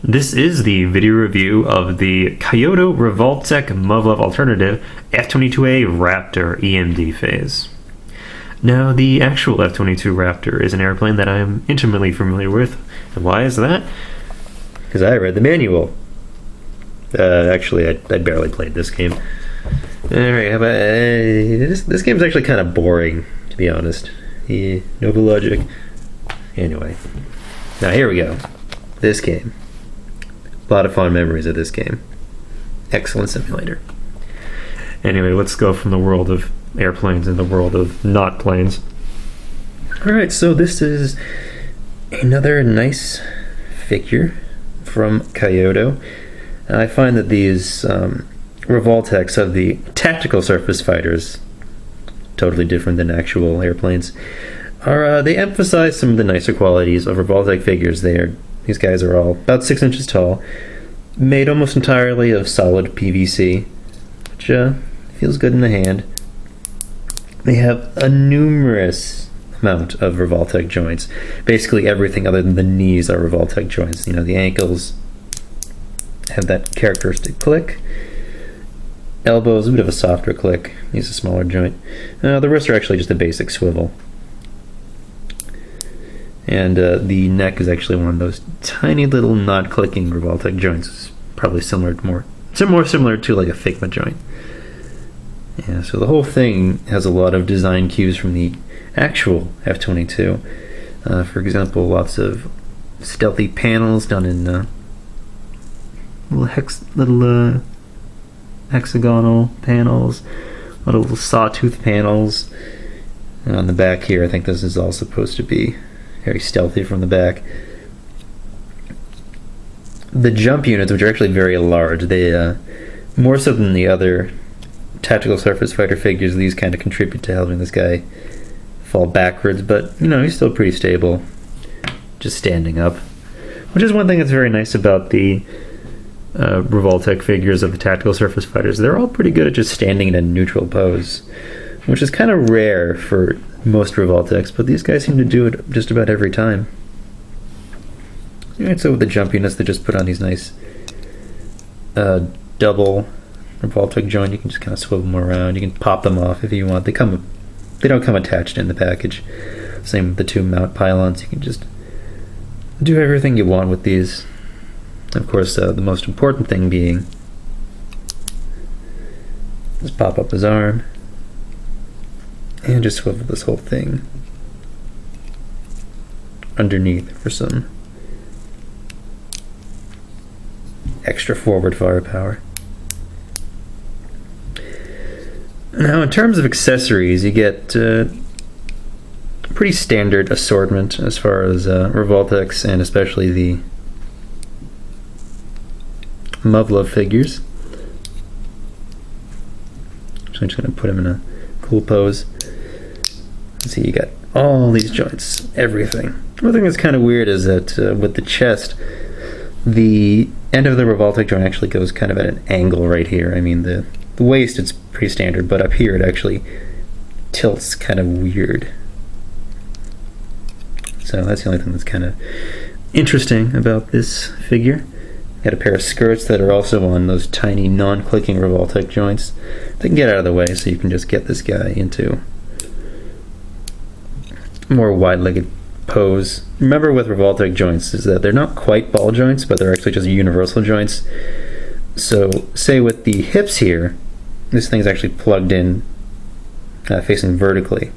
This is the video review of the Kyoto Revoltech Muv Luv Alternative F-22A Raptor EMD phase. Now, the actual F-22 Raptor is an airplane that I am intimately familiar with. And why is that? Because I read the manual. Actually, I barely played this game. Alright, how about... this game's actually kind of boring, to be honest. Yeah, no logic. Anyway. Now, here we go. This game. A lot of fond memories of this game. Excellent simulator. Anyway, let's go from the world of airplanes and the world of not planes. Alright, so this is another nice figure from Kyoto. I find that these Revoltechs of the tactical surface fighters, totally different than actual airplanes, they emphasize some of the nicer qualities of Revoltech figures. These guys are all about 6 inches tall, made almost entirely of solid PVC, which feels good in the hand. They have a numerous amount of Revoltech joints. Basically everything other than the knees are Revoltech joints. You know, the ankles have that characteristic click. Elbows, a bit of a softer click. He's a smaller joint. The wrists are actually just a basic swivel. And the neck is actually one of those tiny little not-clicking Revoltech joints. It's probably more similar to like a Figma joint. Yeah, so the whole thing has a lot of design cues from the actual F-22. For example, lots of stealthy panels done in little hexagonal panels, little sawtooth panels. And on the back here, I think this is all supposed to be very stealthy from the back. The jump units, which are actually very large, they more so than the other tactical surface fighter figures, these kind of contribute to helping this guy fall backwards, but you know, he's still pretty stable just standing up, which is one thing that's very nice about the Revoltech figures of the tactical surface fighters. They're all pretty good at just standing in a neutral pose, which is kind of rare for most Revoltechs, but these guys seem to do it just about every time. Alright, so with the jump units, they just put on these nice double Revoltech joint. You can just kind of swivel them around. You can pop them off if you want. They don't come attached in the package. Same with the two mount pylons. You can just do everything you want with these. Of course, the most important thing being just pop up his arm and just swivel this whole thing underneath for some extra forward firepower. Now, in terms of accessories, you get pretty standard assortment as far as Revoltechs and especially the Muv Luv figures. So I'm just going to put him in a cool pose. See, you got all these joints, everything. One thing that's kind of weird is that with the chest, the end of the Revoltech joint actually goes kind of at an angle right here. I mean, the waist, it's pretty standard, but up here it actually tilts kind of weird. So that's the only thing that's kind of interesting about this figure. Got a pair of skirts that are also on those tiny non-clicking Revoltech joints. They can get out of the way so you can just get this guy into a more wide-legged pose. Remember with Revoltech joints is that they're not quite ball joints, but they're actually just universal joints. So say with the hips here, this thing's actually plugged in facing vertically.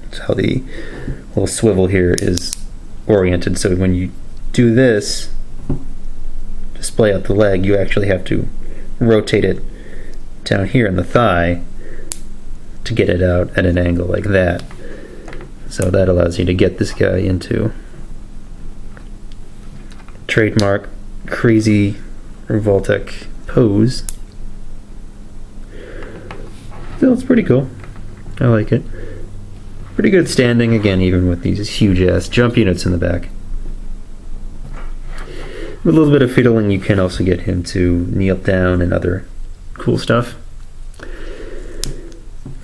That's how the little swivel here is oriented. So when you do this, display out the leg, you actually have to rotate it down here in the thigh to get it out at an angle like that. So that allows you to get this guy into trademark crazy Revoltech pose. So it's pretty cool. I like it. Pretty good standing again, even with these huge ass jump units in the back. With a little bit of fiddling, you can also get him to kneel down and other cool stuff.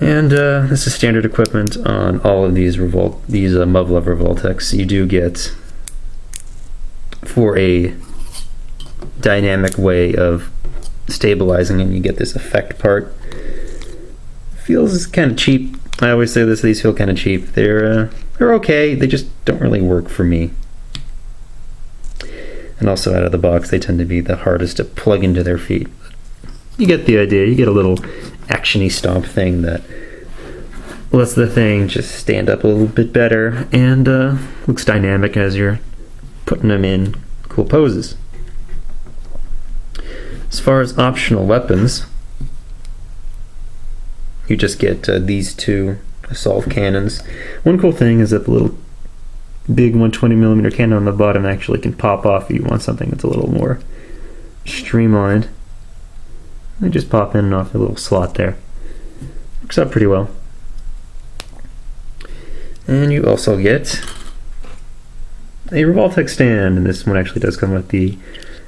And this is standard equipment on all of these Muv Luv Revoltechs. You do get, for a dynamic way of stabilizing, and you get this effect part. Feels kind of cheap. I always say this, these feel kind of cheap. They're okay, they just don't really work for me. And also out of the box, they tend to be the hardest to plug into their feet. You get the idea. You get a little actiony stomp thing that lets the thing just stand up a little bit better and looks dynamic as you're putting them in cool poses. As far as optional weapons, you just get these two assault cannons. One cool thing is that the little big 120mm cannon on the bottom actually can pop off if you want something that's a little more streamlined. They just pop in and off the little slot there. Works out pretty well. And you also get a Revoltech stand, and this one actually does come with the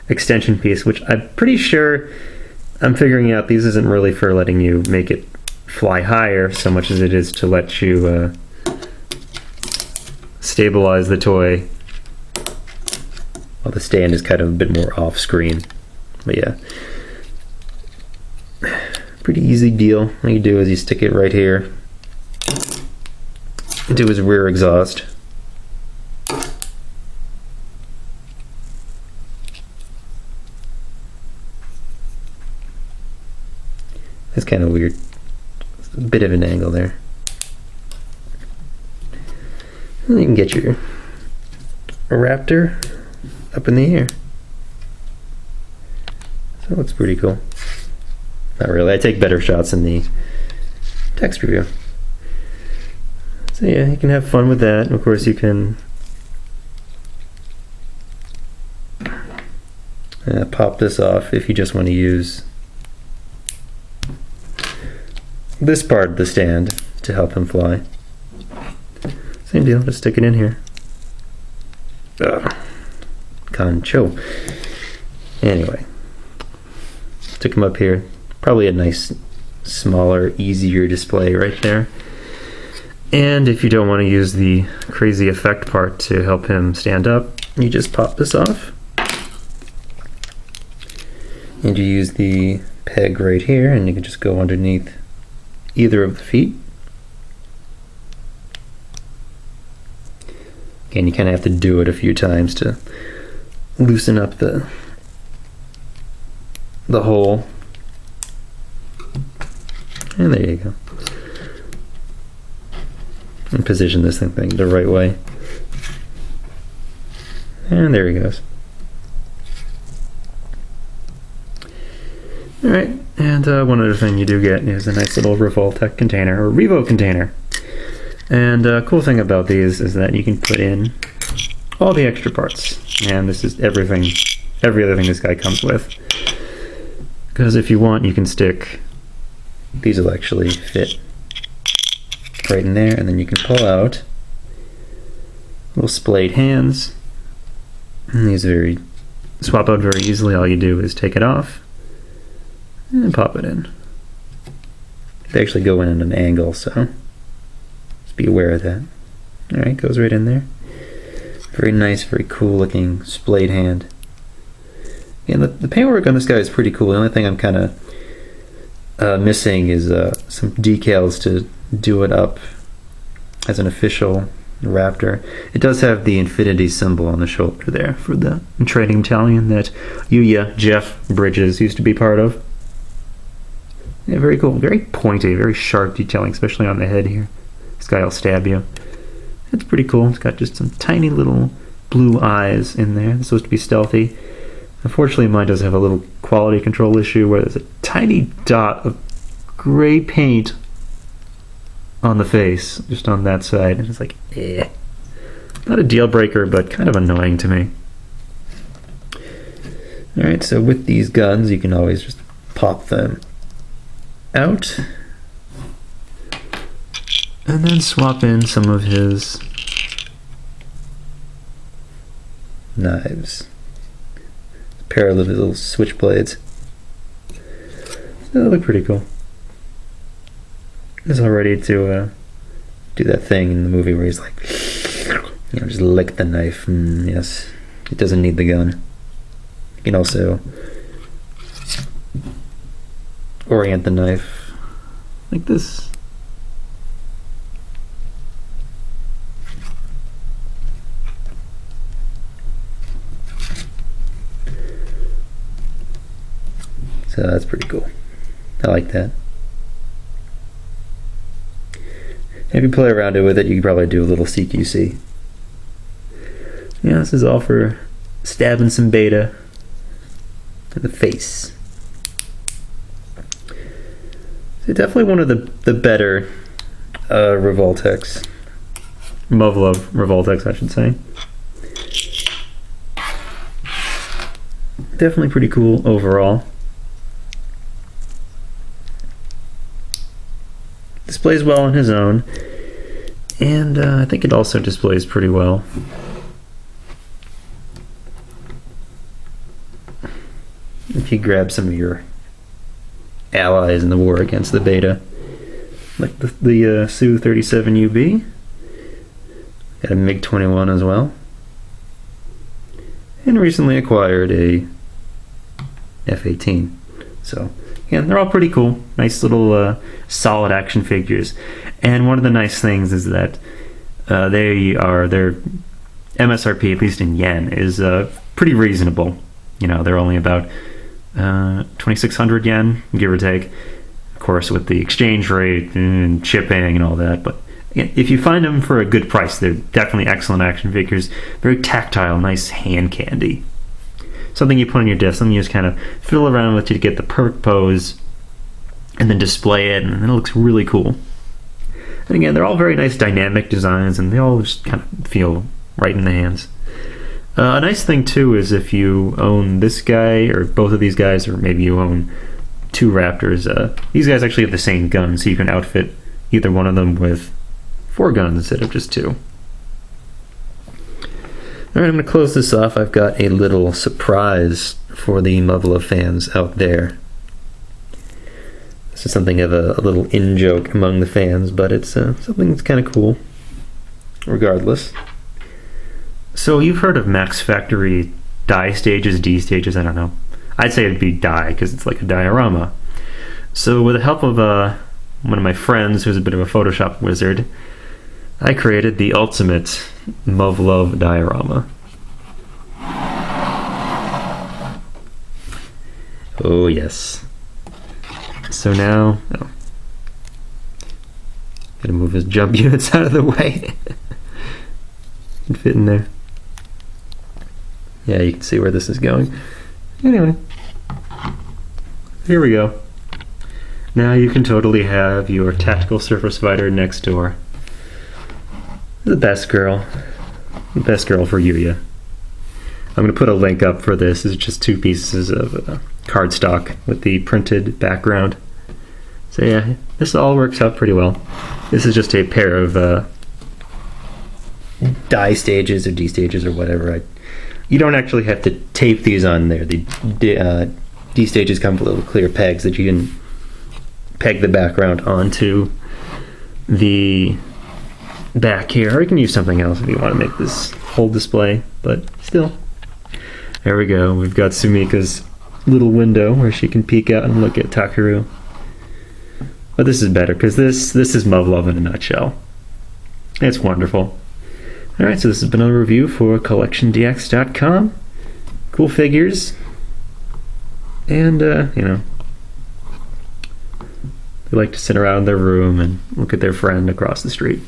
extension piece, which I'm pretty sure, I'm figuring out these isn't really for letting you make it fly higher so much as it is to let you stabilize the toy while the stand is kind of a bit more off screen. But yeah, pretty easy deal. All you do is you stick it right here into his rear exhaust. It's kind of weird. It's a bit of an angle there. And you can get your Raptor up in the air. So it looks pretty cool. Not really. I take better shots in the text review. So yeah, you can have fun with that. Of course, you can pop this off if you just want to use this part of the stand to help him fly. Same deal, just stick it in here. Concho. Anyway, stick him up here. Probably a nice, smaller, easier display right there. And if you don't want to use the crazy effect part to help him stand up, you just pop this off. And you use the peg right here, and you can just go underneath either of the feet. Again, you kind of have to do it a few times to loosen up the hole. And there you go. And position this thing the right way. And there he goes. Alright, and one other thing you do get is a nice little Revoltech container, or Revo container. And cool thing about these is that you can put in all the extra parts. And this is everything, every other thing this guy comes with. Because if you want, you can stick, these will actually fit right in there, and then you can pull out little splayed hands. And these swap out very easily. All you do is take it off and pop it in. They actually go in at an angle, so just be aware of that. Alright, goes right in there. Very nice, very cool looking splayed hand. And the paintwork on this guy is pretty cool. The only thing I'm kind of missing is some decals to do it up as an official Raptor. It does have the infinity symbol on the shoulder there for the trading battalion that Yuya Jeff Bridges used to be part of. Yeah, very cool. Very pointy, very sharp detailing, especially on the head here. This guy will stab you. It's pretty cool. It's got just some tiny little blue eyes in there. It's supposed to be stealthy. Unfortunately, mine does have a little quality control issue where there's a tiny dot of gray paint on the face, just on that side. And it's like, eh. Not a deal breaker, but kind of annoying to me. Alright, so with these guns, you can always just pop them out. And then swap in some of his knives. A pair of little switchblades. They look pretty cool. He's all ready to do that thing in the movie where he's like, just lick the knife. Yes, it doesn't need the gun. You can also orient the knife like this. So that's pretty cool. I like that. If you play around with it, you can probably do a little CQC. Yeah, this is all for stabbing some beta in the face. So definitely one of the better Revoltechs. Muv Luv Revoltechs, I should say. Definitely pretty cool overall. Displays well on his own, and I think it also displays pretty well. If you grab some of your allies in the war against the beta, like the Su-37UB, got a MiG-21 as well, and recently acquired a F-18. So again, they're all pretty cool. Nice little solid action figures. And one of the nice things is that their MSRP, at least in yen, is pretty reasonable. You know, they're only about 2,600 yen, give or take. Of course, with the exchange rate and shipping and all that. But if you find them for a good price, they're definitely excellent action figures. Very tactile, nice hand candy. Something you put on your desk, something you just kind of fiddle around with to get the perfect pose, and then display it, and it looks really cool. And again, they're all very nice dynamic designs, and they all just kind of feel right in the hands. A nice thing too is if you own this guy, or both of these guys, or maybe you own two Raptors, these guys actually have the same gun, so you can outfit either one of them with 4 guns instead of just 2. Alright, I'm going to close this off. I've got a little surprise for the Muv Luv fans out there. This is something of a little in-joke among the fans, but it's something that's kind of cool, regardless. So you've heard of Max Factory die stages, D stages, I don't know. I'd say it'd be die, because it's like a diorama. So with the help of one of my friends, who's a bit of a Photoshop wizard, I created the ultimate Muv Luv diorama. Oh yes. So now, gotta move his jump units out of the way. Can fit in there. Yeah, you can see where this is going. Anyway, here we go. Now you can totally have your tactical surface fighter next door. The best girl for Yuya. I'm going to put a link up for this. It's just 2 pieces of cardstock with the printed background. So yeah, this all works out pretty well. This is just a pair of die stages or D stages or whatever. You don't actually have to tape these on there. The D stages come with little clear pegs that you can peg the background onto the back here, or you can use something else if you want to make this whole display, but still. There we go. We've got Sumika's little window where she can peek out and look at Takeru. But this is better because this is Muv Luv in a nutshell. It's wonderful. Alright, so this has been a review for CollectionDX.com. Cool figures. And, you know, they like to sit around their room and look at their friend across the street.